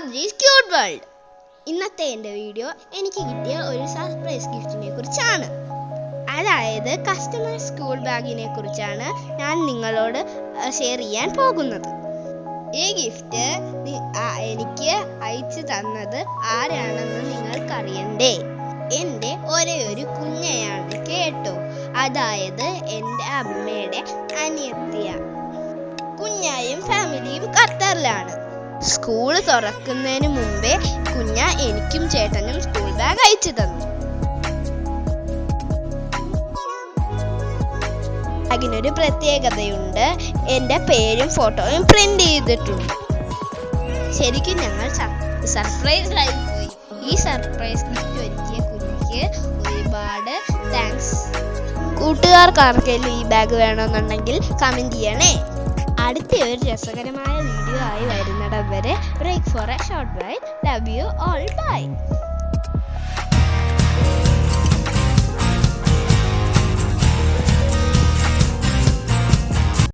ആദ്രീസ് cute world. ഇന്നത്തെ എൻ്റെ video എനിക്ക് കിട്ടിയ ഒരു സർപ്രൈസ് ഗിഫ്റ്റിനെ കുറിച്ചാണ്. അതായത് കസ്റ്റമർ സ്കൂൾ ബാഗിനെ കുറിച്ചാണ് ഞാൻ നിങ്ങളോട് ഷെയർ ചെയ്യാൻ പോകുന്നത്. ഈ ഗിഫ്റ്റ് എനിക്ക് അയച്ചു തന്നത് ആരാണെന്ന് നിങ്ങൾക്കറിയണ്ടേ? എൻ്റെ ഒരേ ഒരു കുഞ്ഞയാണ് കേട്ടോ. അതായത് എൻ്റെ അമ്മയുടെ അനിയത്തിയ. കുഞ്ഞായും ഫാമിലിയും ഖത്തറിലാണ്. സ്കൂൾ തുറക്കുന്നതിന് മുമ്പേ കുഞ്ഞ എനിക്കും ചേട്ടനും സ്കൂൾ ബാഗ് അയച്ചു തന്നു. ബാഗിനൊരു പ്രത്യേകതയുണ്ട്. എൻ്റെ പേരും ഫോട്ടോയും പ്രിന്റ് ചെയ്തിട്ടുണ്ട്. ശരിക്കും ഞങ്ങൾ സർപ്രൈസ് ആയിപ്പോയി. ഈ സർപ്രൈസ് ഗിഫ്റ്റ് ഒരുക്കിയ കുഞ്ഞിക്ക് ഒരുപാട് താങ്ക്സ്. കൂട്ടുകാർക്ക് ആർക്കെങ്കിലും ഈ ബാഗ് വേണമെന്നുണ്ടെങ്കിൽ കമന്റ് ചെയ്യണേ. അടുത്ത ഒരു രസകരമായ വീഡിയോ ആയി വരുന്നിടം വരെ break for a short ride. Love you all. By.